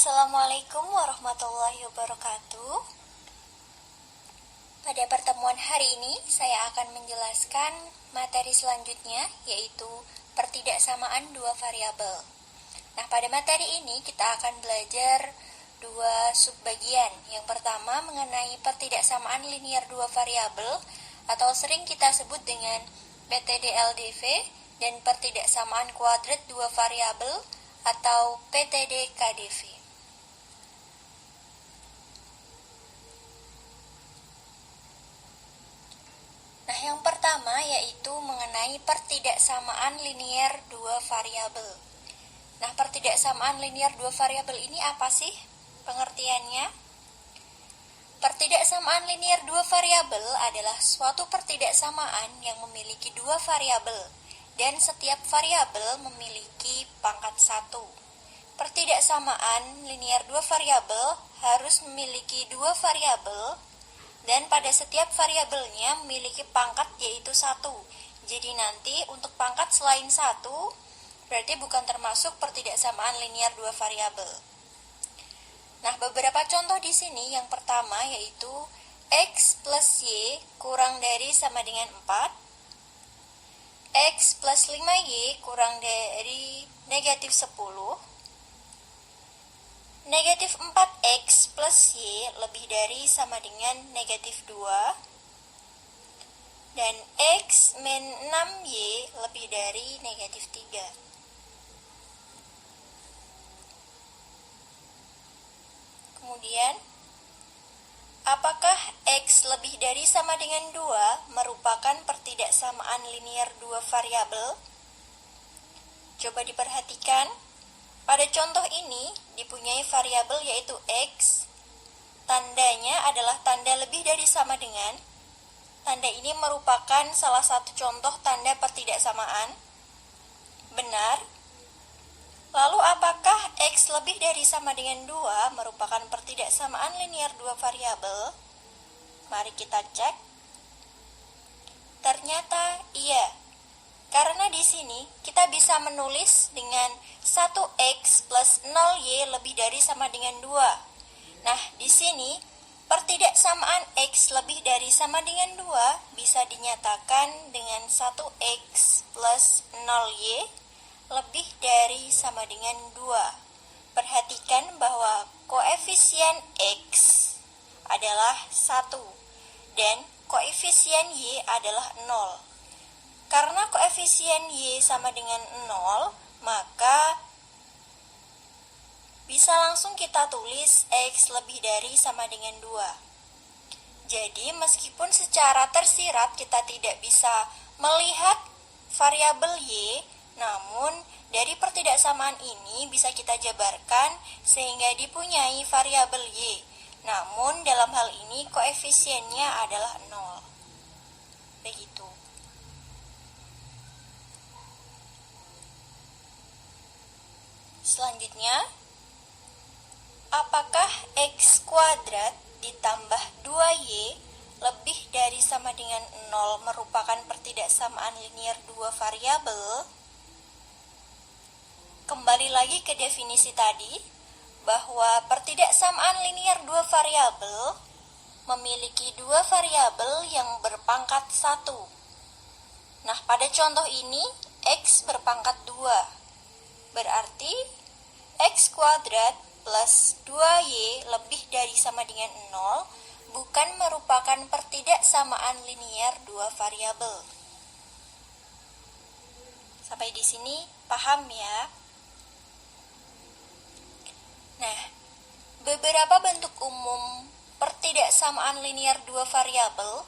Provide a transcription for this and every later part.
Assalamualaikum warahmatullahi wabarakatuh. Pada pertemuan hari ini, saya akan menjelaskan materi selanjutnya, yaitu pertidaksamaan dua variabel. Nah, pada materi ini kita akan belajar dua subbagian. Yang pertama mengenai pertidaksamaan linier dua variabel atau sering kita sebut dengan PTD-LDV, dan pertidaksamaan kuadrat dua variabel atau PTD-KDV. Nah, yang pertama yaitu mengenai pertidaksamaan linier dua variabel. Nah, pertidaksamaan linier dua variabel ini apa sih pengertiannya? Pertidaksamaan linier dua variabel adalah suatu pertidaksamaan yang memiliki dua variabel dan setiap variabel memiliki pangkat 1. Pertidaksamaan linier dua variabel harus memiliki dua variabel dan pada setiap variabelnya memiliki pangkat yaitu 1. Jadi nanti untuk pangkat selain 1 berarti bukan termasuk pertidaksamaan linier dua variabel. Nah, beberapa contoh di sini. Yang pertama yaitu X plus Y kurang dari sama dengan 4, X plus 5Y kurang dari negatif 10, negatif 4X plus Y lebih dari sama dengan negatif 2, dan X min 6Y lebih dari negatif 3. Kemudian, apakah X lebih dari sama dengan 2 merupakan pertidaksamaan linier dua variabel? Coba diperhatikan. Pada contoh ini dipunyai variabel yaitu X. Tandanya adalah tanda lebih dari sama dengan. Tanda ini merupakan salah satu contoh tanda pertidaksamaan. Benar. Lalu apakah X lebih dari sama dengan 2 merupakan pertidaksamaan linier dua variabel? Mari kita cek. Ternyata iya. Karena di sini kita bisa menulis dengan 1X plus 0Y lebih dari sama dengan 2. Nah, di sini pertidaksamaan X lebih dari sama dengan 2 bisa dinyatakan dengan 1X plus 0Y lebih dari sama dengan 2. Perhatikan bahwa koefisien X adalah 1 dan koefisien Y adalah 0. Karena koefisien Y sama dengan 0, maka bisa langsung kita tulis X lebih dari sama dengan 2. Jadi meskipun secara tersirat kita tidak bisa melihat variabel Y, namun dari pertidaksamaan ini bisa kita jabarkan sehingga dipunyai variabel Y. Namun dalam hal ini koefisiennya adalah 0. Begitu. Selanjutnya, apakah X kuadrat ditambah 2Y lebih dari sama dengan 0 merupakan pertidaksamaan linier dua variabel? Kembali lagi ke definisi tadi, bahwa pertidaksamaan linier dua variabel memiliki dua variabel yang berpangkat 1. Nah, pada contoh ini, X berpangkat 2. Berarti, X kuadrat plus 2Y lebih dari sama dengan 0 bukan merupakan pertidaksamaan linier dua variabel. Sampai di sini paham ya? Nah, beberapa bentuk umum pertidaksamaan linier dua variabel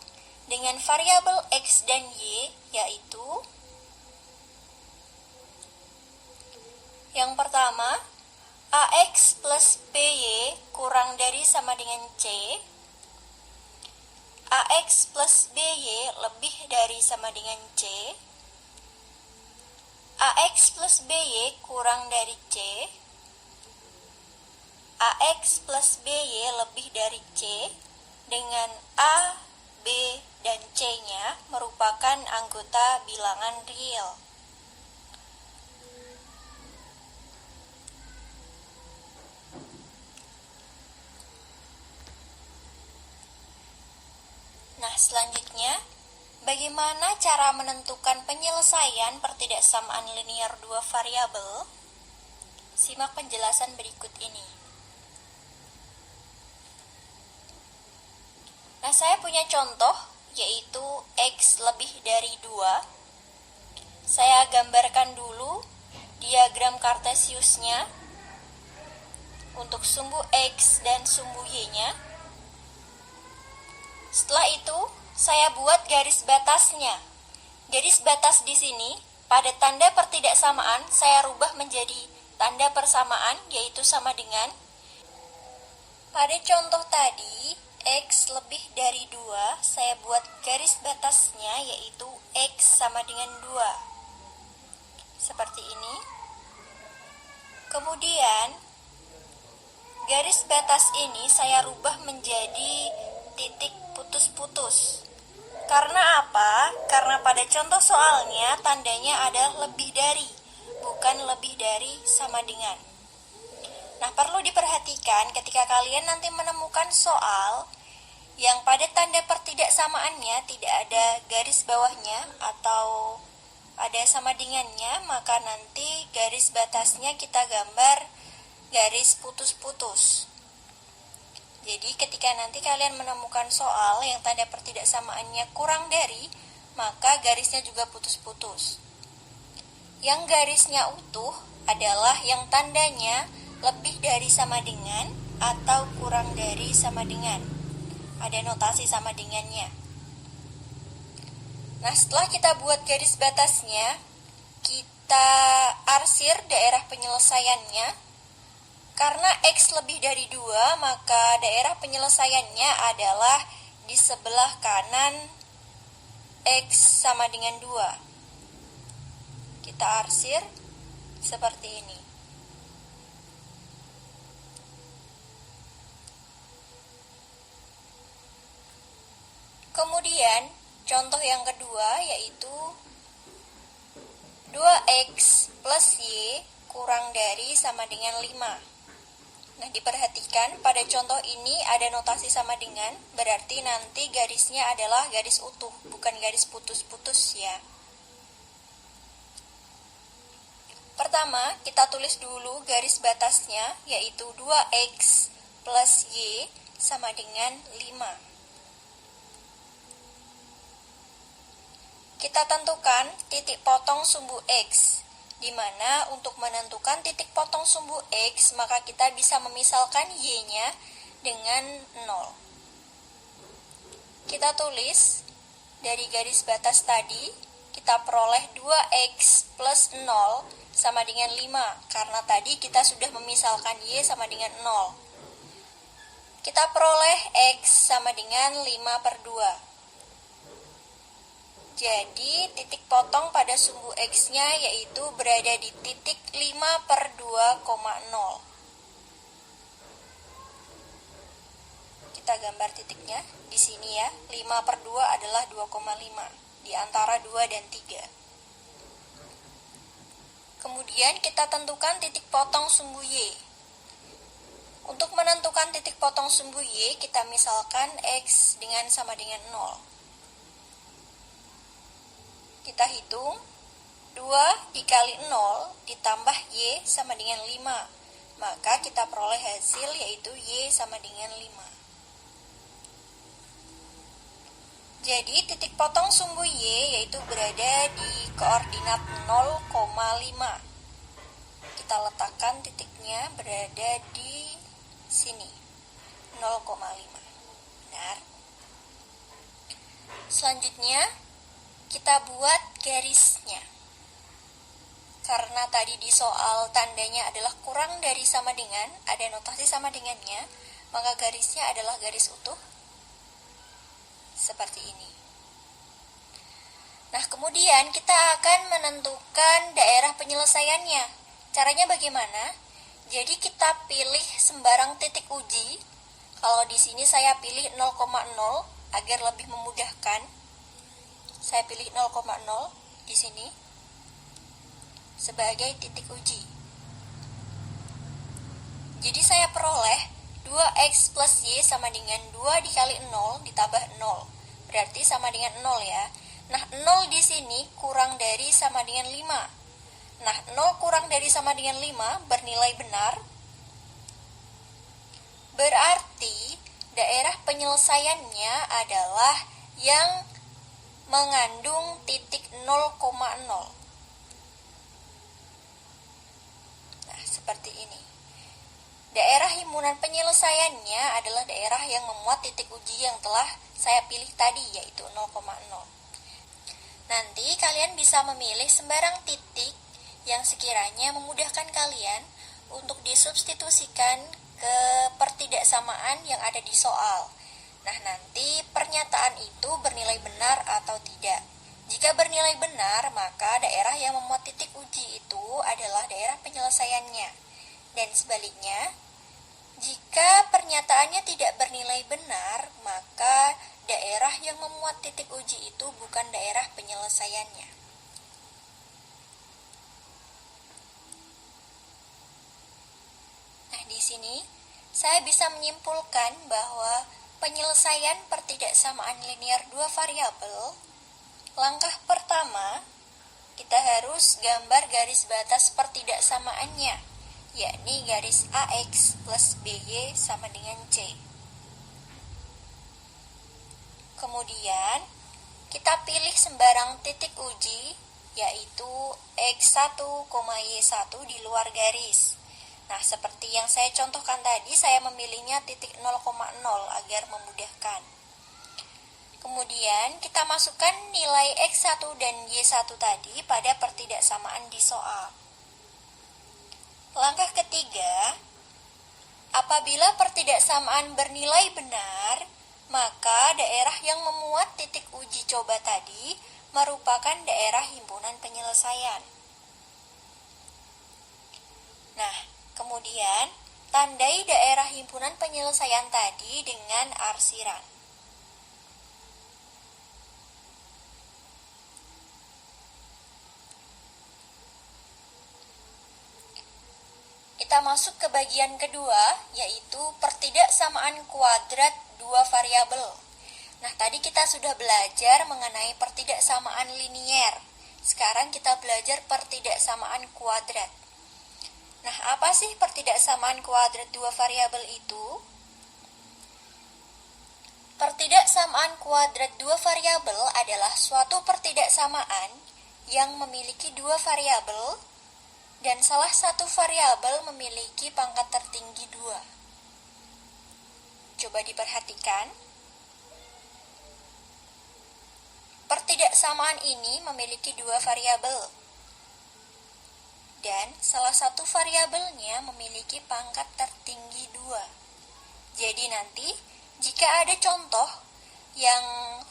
dengan variabel X dan Y yaitu: yang pertama, AX plus BY kurang dari sama dengan C, AX plus BY lebih dari sama dengan C, AX plus BY kurang dari C, AX plus BY lebih dari C, dengan A, B, dan C-nya merupakan anggota bilangan real. Selanjutnya, bagaimana cara menentukan penyelesaian pertidaksamaan linier dua variabel? Simak penjelasan berikut ini. Nah, saya punya contoh, yaitu X lebih dari 2. Saya gambarkan dulu diagram kartesiusnya untuk sumbu X dan sumbu Y-nya. Setelah itu, saya buat garis batasnya. Garis batas di sini, pada tanda pertidaksamaan, saya rubah menjadi tanda persamaan, yaitu sama dengan. Pada contoh tadi, X lebih dari 2, saya buat garis batasnya, yaitu X sama dengan 2. Seperti ini. Kemudian, garis batas ini saya rubah menjadi titik putus-putus. Karena apa? Karena pada contoh soalnya tandanya ada lebih dari, bukan lebih dari sama dengan. Nah, perlu diperhatikan ketika kalian nanti menemukan soal yang pada tanda pertidaksamaannya tidak ada garis bawahnya atau ada sama dengannya, maka nanti garis batasnya kita gambar garis putus-putus. Jadi ketika nanti kalian menemukan soal yang tanda pertidaksamaannya kurang dari, maka garisnya juga putus-putus. Yang garisnya utuh adalah yang tandanya lebih dari sama dengan atau kurang dari sama dengan. Ada notasi sama dengannya. Nah, setelah kita buat garis batasnya, kita arsir daerah penyelesaiannya. Karena X lebih dari 2, maka daerah penyelesaiannya adalah di sebelah kanan X sama dengan 2. Kita arsir seperti ini. Kemudian, contoh yang kedua yaitu 2X plus Y kurang dari sama dengan 5. Nah, diperhatikan pada contoh ini ada notasi sama dengan, berarti nanti garisnya adalah garis utuh, bukan garis putus-putus ya. Pertama, kita tulis dulu garis batasnya, yaitu 2X plus Y sama dengan 5. Kita tentukan titik potong sumbu X, di mana untuk menentukan titik potong sumbu X, maka kita bisa memisalkan Y-nya dengan 0. Kita tulis dari garis batas tadi, kita peroleh 2X plus 0 sama dengan 5, karena tadi kita sudah memisalkan Y sama dengan 0. Kita peroleh X sama dengan 5/2. Jadi, titik potong pada sumbu X-nya yaitu berada di titik 5/2,0. Kita gambar titiknya di sini ya. 5/2 adalah 2,5 di antara 2 dan 3. Kemudian kita tentukan titik potong sumbu Y. Untuk menentukan titik potong sumbu Y, kita misalkan X dengan sama dengan 0. Kita hitung 2 dikali 0 ditambah Y sama dengan 5. Maka kita peroleh hasil yaitu Y sama dengan 5. Jadi titik potong sumbu Y yaitu berada di koordinat 0,5. Kita letakkan titiknya berada di sini, 0,5. Benar. Selanjutnya kita buat garisnya. Karena tadi di soal tandanya adalah kurang dari sama dengan, ada notasi sama dengannya, maka garisnya adalah garis utuh seperti ini. Nah, kemudian kita akan menentukan daerah penyelesaiannya. Caranya bagaimana? Jadi kita pilih sembarang titik uji. Kalau di sini saya pilih 0,0 agar lebih memudahkan. Saya pilih 0,0 di sini sebagai titik uji. Jadi saya peroleh 2X plus Y sama dengan 2 dikali 0 ditambah 0. berarti sama dengan 0 ya. Nah, 0 di sini kurang dari sama dengan 5. Nah, 0 kurang dari sama dengan 5 bernilai benar. Berarti daerah penyelesaiannya adalah yang mengandung titik 0,0. Nah, seperti ini. Daerah himpunan penyelesaiannya adalah daerah yang memuat titik uji yang telah saya pilih tadi, yaitu 0,0. Nanti kalian bisa memilih sembarang titik yang sekiranya memudahkan kalian untuk disubstitusikan ke pertidaksamaan yang ada di soal. Nah, nanti pernyataan itu bernilai benar atau tidak. Jika bernilai benar, maka daerah yang memuat titik uji itu adalah daerah penyelesaiannya. Dan sebaliknya, jika pernyataannya tidak bernilai benar, maka daerah yang memuat titik uji itu bukan daerah penyelesaiannya. Nah, di sini saya bisa menyimpulkan bahwa penyelesaian pertidaksamaan linier dua variabel, langkah pertama, kita harus gambar garis batas pertidaksamaannya, yakni garis AX plus BY sama dengan C. Kemudian, kita pilih sembarang titik uji, yaitu X1, Y1 di luar garis. Nah, seperti yang saya contohkan tadi, saya memilihnya titik 0,0 agar memudahkan. Kemudian, kita masukkan nilai X1 dan Y1 tadi pada pertidaksamaan di soal. Langkah ketiga, apabila pertidaksamaan bernilai benar, maka daerah yang memuat titik uji coba tadi merupakan daerah himpunan penyelesaian. Nah, kemudian tandai daerah himpunan penyelesaian tadi dengan arsiran. Kita masuk ke bagian kedua, yaitu pertidaksamaan kuadrat dua variabel. Nah, tadi kita sudah belajar mengenai pertidaksamaan linier. Sekarang kita belajar pertidaksamaan kuadrat. Nah, apa sih pertidaksamaan kuadrat dua variabel itu? Pertidaksamaan kuadrat dua variabel adalah suatu pertidaksamaan yang memiliki dua variabel dan salah satu variabel memiliki pangkat tertinggi 2. Coba diperhatikan. Pertidaksamaan ini memiliki dua variabel, dan salah satu variabelnya memiliki pangkat tertinggi 2. Jadi nanti, jika ada contoh yang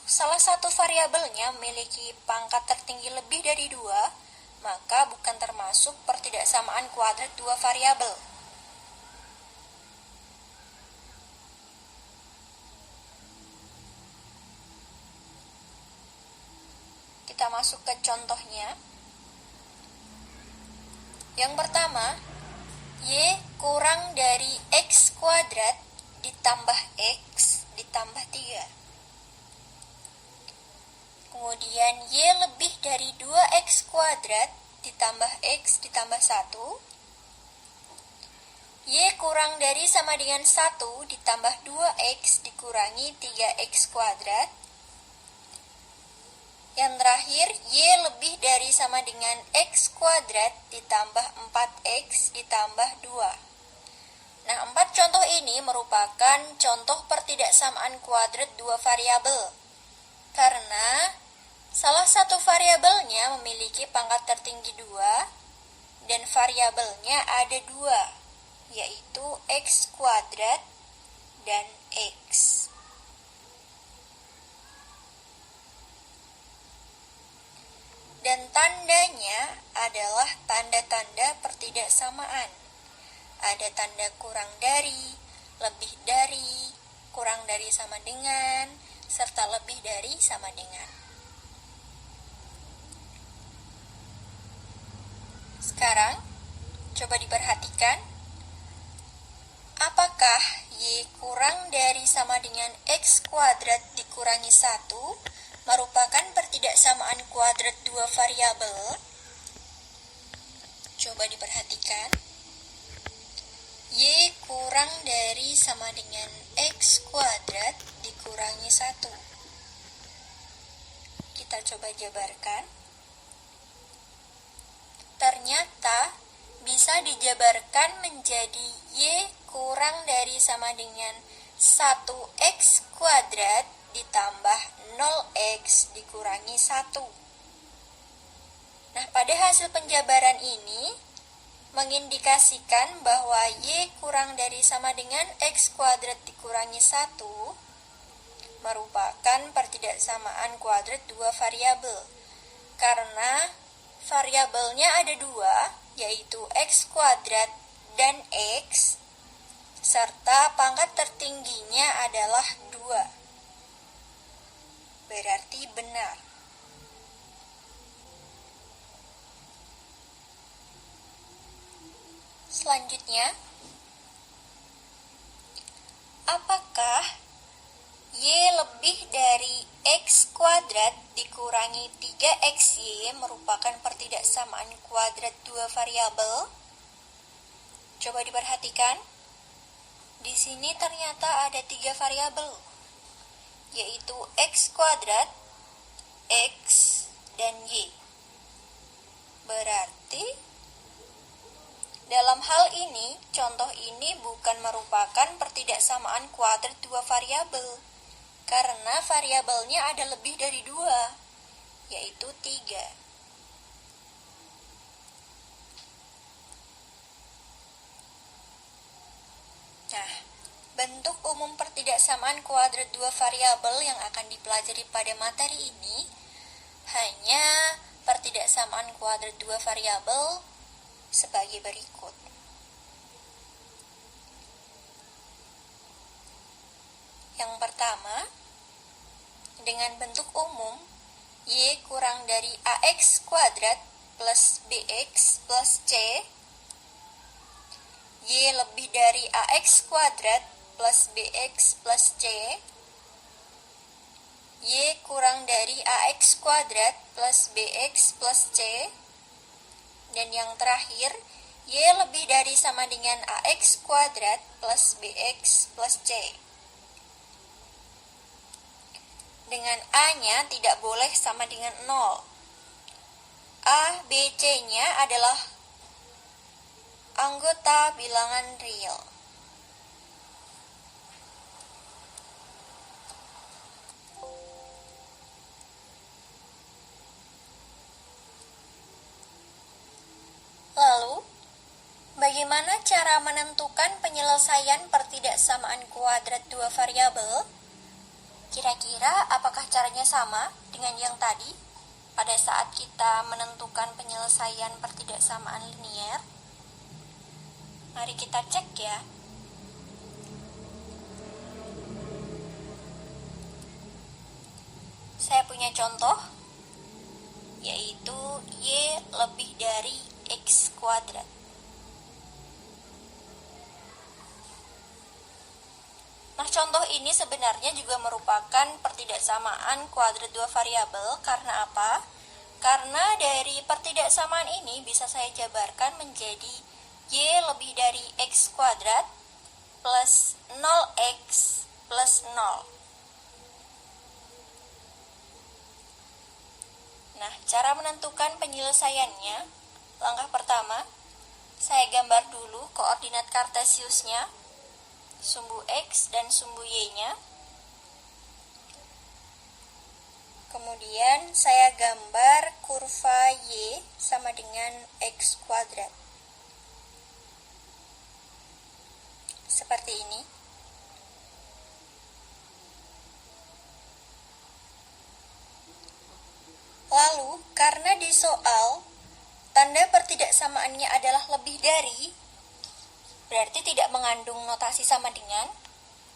salah satu variabelnya memiliki pangkat tertinggi lebih dari 2, maka bukan termasuk pertidaksamaan kuadrat dua variabel. Kita masuk ke contohnya. Yang pertama, Y kurang dari X kuadrat ditambah X ditambah 3. Kemudian Y lebih dari 2X kuadrat ditambah X ditambah 1. Y kurang dari sama dengan 1 ditambah 2X dikurangi 3X kuadrat. Yang terakhir, Y lebih dari sama dengan X kuadrat ditambah 4X ditambah 2. Nah, 4 contoh ini merupakan contoh pertidaksamaan kuadrat dua variabel. Karena salah satu variabelnya memiliki pangkat tertinggi 2 dan variabelnya ada 2, yaitu X kuadrat dan X. Dan tandanya adalah tanda-tanda pertidaksamaan. Ada tanda kurang dari, lebih dari, kurang dari sama dengan, serta lebih dari sama dengan. Sekarang, coba diperhatikan. Apakah Y kurang dari sama dengan X kuadrat dikurangi 1 merupakan pertidaksamaan kuadrat dua variabel. Coba diperhatikan. Y kurang dari sama dengan X kuadrat dikurangi 1. Kita coba jabarkan. Ternyata bisa dijabarkan menjadi Y kurang dari sama dengan 1X kuadrat ditambah 0X dikurangi 1. Nah, pada hasil penjabaran ini mengindikasikan bahwa Y kurang dari sama dengan X kuadrat dikurangi 1 merupakan pertidaksamaan kuadrat dua variabel. Karena variabelnya ada dua, yaitu X kuadrat dan X, serta pangkat tertingginya adalah 2. Berarti benar. Selanjutnya, apakah Y lebih dari X kuadrat dikurangi 3XY merupakan pertidaksamaan kuadrat dua variabel? Coba diperhatikan. Di sini ternyata ada 3 variabel, yaitu X kuadrat, X, dan Y. Berarti dalam hal ini, contoh ini bukan merupakan pertidaksamaan kuadrat dua variabel, karena variabelnya ada lebih dari 2, yaitu 3. Nah, bentuk umum pertidaksamaan kuadrat dua variabel yang akan dipelajari pada materi ini hanya pertidaksamaan kuadrat dua variabel sebagai berikut. Yang pertama, dengan bentuk umum Y kurang dari AX kuadrat plus BX plus C, Y lebih dari AX kuadrat plus BX plus C, Y kurang dari AX kuadrat plus BX plus C, dan yang terakhir, Y lebih dari sama dengan AX kuadrat plus BX plus C. Dengan A-nya tidak boleh sama dengan 0. A, B, C-nya adalah anggota bilangan real. Lalu, bagaimana cara menentukan penyelesaian pertidaksamaan kuadrat dua variabel? Kira-kira apakah caranya sama dengan yang tadi pada saat kita menentukan penyelesaian pertidaksamaan linier? Mari kita cek ya. Saya punya contoh, yaitu Y lebih dari X kuadrat. Nah, contoh ini sebenarnya juga merupakan pertidaksamaan kuadrat dua variabel. Karena apa? Karena dari pertidaksamaan ini bisa saya jabarkan menjadi Y lebih dari X kuadrat plus 0X plus 0. Nah, cara menentukan penyelesaiannya, langkah pertama, saya gambar dulu koordinat kartesiusnya, sumbu X dan sumbu Y-nya. Kemudian saya gambar kurva Y sama dengan X kuadrat. Seperti ini. Lalu, karena di soal tanda pertidaksamaannya adalah lebih dari, berarti tidak mengandung notasi sama dengan.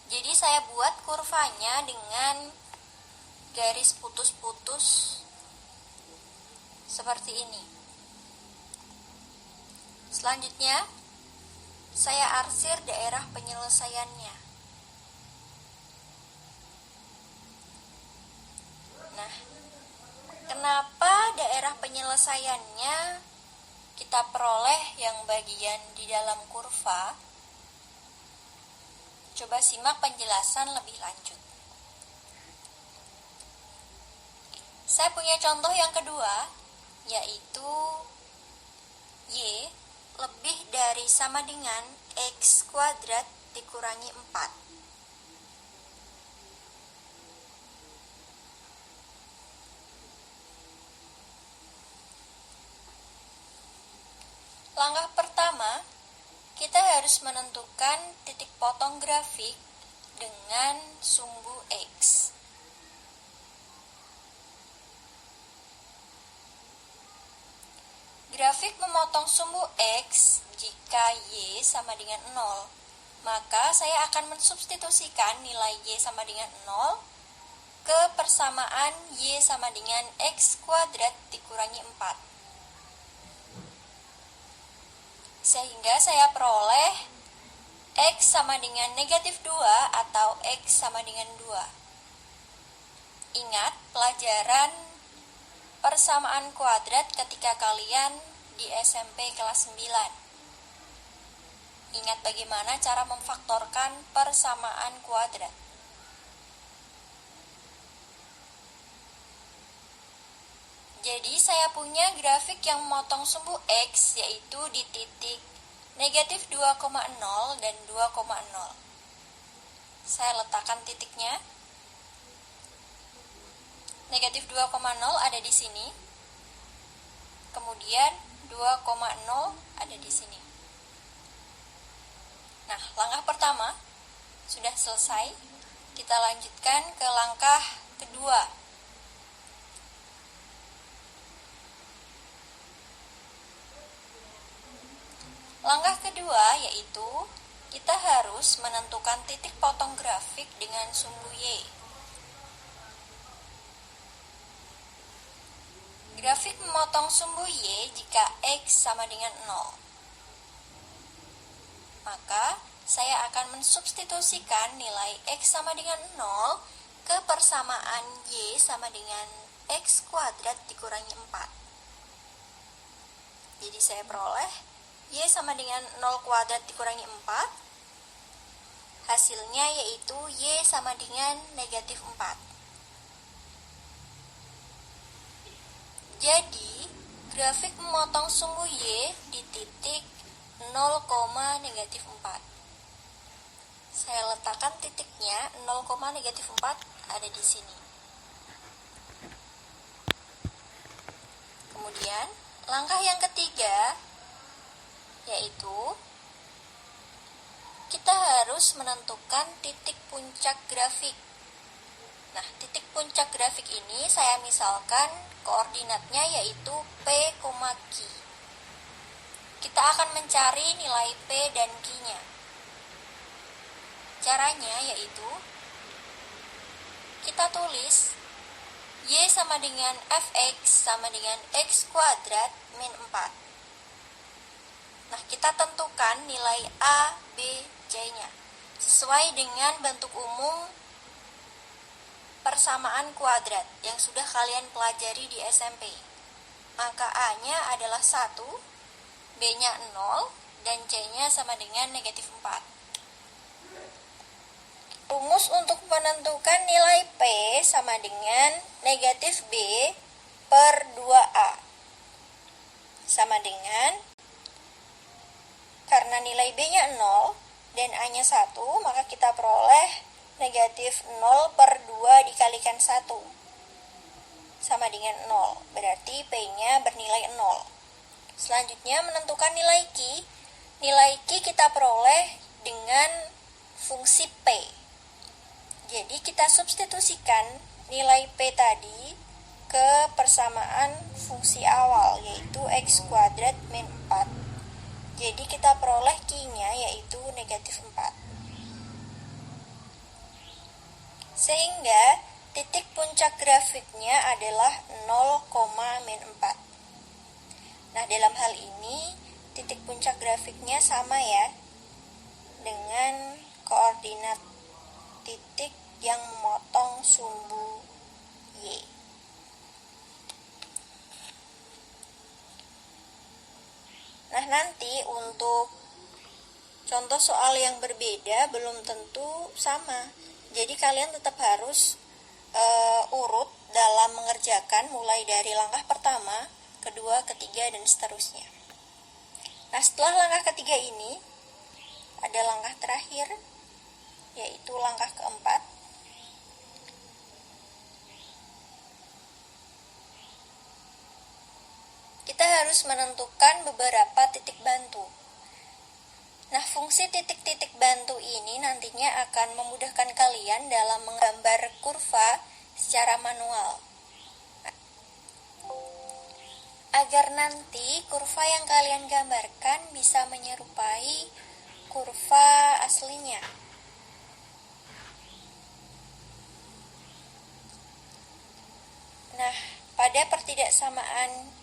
Jadi saya buat kurvanya dengan garis putus-putus seperti ini. Selanjutnya, saya arsir daerah penyelesaiannya. Kenapa daerah penyelesaiannya kita peroleh yang bagian di dalam kurva? Coba simak penjelasan lebih lanjut. Saya punya contoh yang kedua, yaitu Y lebih dari sama dengan X kuadrat dikurangi 4. Langkah pertama, kita harus menentukan titik potong grafik dengan sumbu X. Grafik memotong sumbu X jika Y sama dengan 0, maka saya akan mensubstitusikan nilai Y sama dengan 0 ke persamaan Y sama dengan X kuadrat dikurangi 4. Sehingga saya peroleh X sama dengan negatif 2 atau X sama dengan 2. Ingat pelajaran persamaan kuadrat ketika kalian di SMP kelas 9. Ingat bagaimana cara memfaktorkan persamaan kuadrat. Jadi saya punya grafik yang memotong sumbu X yaitu di titik negatif 2,0 dan 2,0. Saya letakkan titiknya. Negatif 2,0 ada di sini. Kemudian 2,0 ada di sini. Nah, langkah pertama sudah selesai. Kita lanjutkan ke langkah kedua. Langkah kedua yaitu kita harus menentukan titik potong grafik dengan sumbu Y. Grafik memotong sumbu Y jika X sama dengan 0. Maka saya akan mensubstitusikan nilai X sama dengan 0 ke persamaan Y sama dengan X kuadrat dikurangi 4. Jadi saya peroleh Y sama dengan 0 kuadrat dikurangi 4. Hasilnya yaitu Y sama dengan negatif 4. Jadi, grafik memotong sumbu Y di titik 0, negatif 4. Saya letakkan titiknya, 0, negatif 4 ada di sini. Kemudian, langkah yang ketiga yaitu kita harus menentukan titik puncak grafik. Nah, titik puncak grafik ini saya misalkan koordinatnya yaitu P, Q. Kita akan mencari nilai P dan Q-nya. Caranya yaitu kita tulis Y sama dengan Fx sama dengan X kuadrat min 4. Nah, kita tentukan nilai A, B, C-nya sesuai dengan bentuk umum persamaan kuadrat yang sudah kalian pelajari di SMP. Maka A-nya adalah 1, B-nya 0, dan C-nya sama dengan negatif 4. Rumus untuk menentukan nilai P sama dengan negatif B per 2A sama dengan, karena nilai B-nya 0 dan A-nya 1, maka kita peroleh negatif 0 per 2 dikalikan 1 sama dengan 0. Berarti P-nya bernilai 0. Selanjutnya menentukan nilai Q. Nilai Q kita peroleh dengan fungsi P. Jadi kita substitusikan nilai P tadi ke persamaan fungsi awal yaitu X kuadrat min 4. Jadi kita peroleh Q-nya yaitu negatif 4. Sehingga titik puncak grafiknya adalah 0, min 4. Nah, dalam hal ini titik puncak grafiknya sama ya dengan koordinat titik yang memotong sumbu Y. Nah, nanti untuk contoh soal yang berbeda belum tentu sama. Jadi kalian tetap harus urut dalam mengerjakan mulai dari langkah pertama, kedua, ketiga, dan seterusnya. Nah, setelah langkah ketiga ini ada langkah terakhir, yaitu langkah keempat. Kita harus menentukan beberapa titik bantu. Nah, fungsi titik-titik bantu ini nantinya akan memudahkan kalian dalam menggambar kurva secara manual. Agar nanti kurva yang kalian gambarkan bisa menyerupai kurva aslinya. Nah, pada pertidaksamaan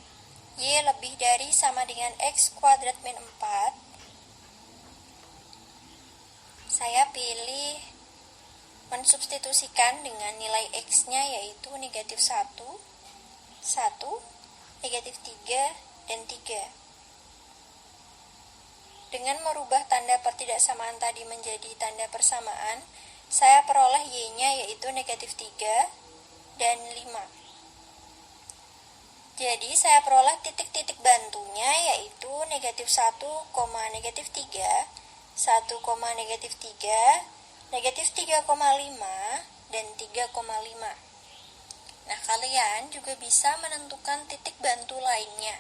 Y lebih dari sama dengan X kuadrat min 4, saya pilih mensubstitusikan dengan nilai X-nya yaitu negatif 1, 1, negatif 3, dan 3. Dengan merubah tanda pertidaksamaan tadi menjadi tanda persamaan, saya peroleh Y-nya yaitu negatif 3 dan 5. Jadi saya peroleh titik-titik bantunya yaitu negatif 1, negatif 3, 1, negatif 3, negatif 3,5, dan 3,5. Nah, kalian juga bisa menentukan titik bantu lainnya.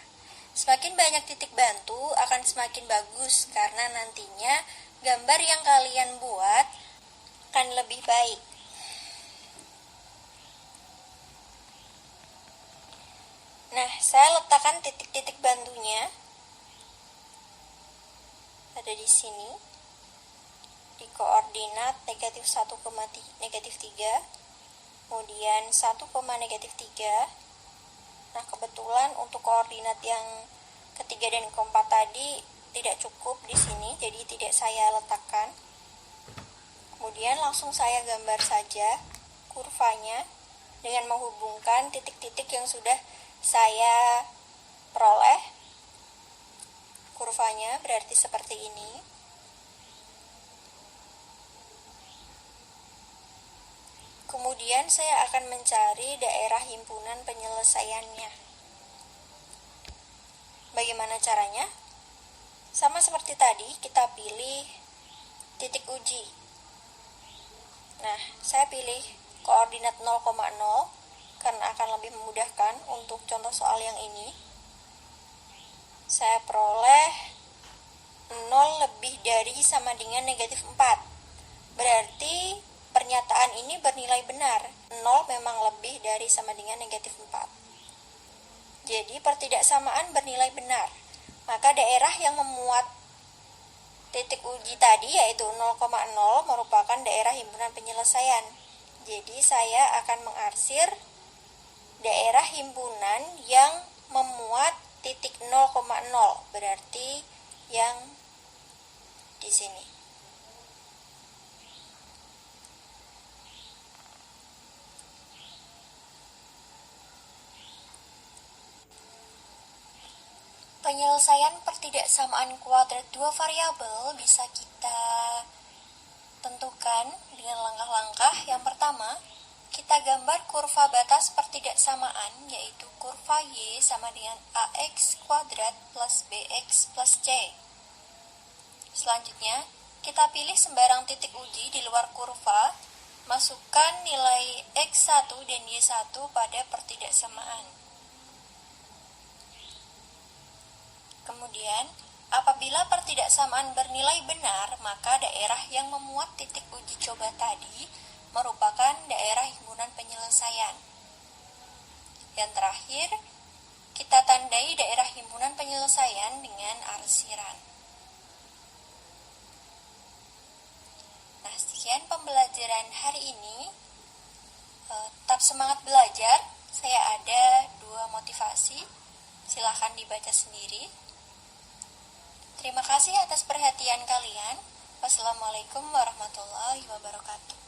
Semakin banyak titik bantu akan semakin bagus karena nantinya gambar yang kalian buat akan lebih baik. Nah, saya letakkan titik-titik bantunya ada di sini di koordinat negatif 1, negatif 3, kemudian 1, negatif 3. Nah, kebetulan untuk koordinat yang ketiga dan keempat tadi tidak cukup di sini, jadi tidak saya letakkan. Kemudian langsung saya gambar saja kurvanya dengan menghubungkan titik-titik yang sudah saya peroleh. Kurvanya berarti seperti ini. Kemudian saya akan mencari daerah himpunan penyelesaiannya. Bagaimana caranya? Sama seperti tadi, kita pilih titik uji. Nah, saya pilih koordinat 0,0 karena akan lebih memudahkan untuk contoh soal yang ini. Saya peroleh 0 lebih dari sama dengan negatif 4. Berarti pernyataan ini bernilai benar. 0 memang lebih dari sama dengan negatif 4. Jadi pertidaksamaan bernilai benar. Maka daerah yang memuat titik uji tadi yaitu 0,0 merupakan daerah himpunan penyelesaian. Jadi saya akan mengarsir daerah himpunan yang memuat titik 0,0, berarti yang di sini. Penyelesaian pertidaksamaan kuadrat dua variabel bisa kita tentukan dengan langkah-langkah. Yang pertama, kita gambar kurva batas pertidaksamaan, yaitu kurva Y sama dengan AX kuadrat plus BX plus C. Selanjutnya, kita pilih sembarang titik uji di luar kurva, masukkan nilai X1 dan Y1 pada pertidaksamaan. Kemudian, apabila pertidaksamaan bernilai benar, maka daerah yang memuat titik uji coba tadi merupakan daerah himpunan penyelesaian. Yang terakhir, kita tandai daerah himpunan penyelesaian dengan arsiran. Nah, sekian pembelajaran hari ini. Tetap semangat belajar. Saya ada 2 motivasi. Silakan dibaca sendiri. Terima kasih atas perhatian kalian. Wassalamualaikum warahmatullahi wabarakatuh.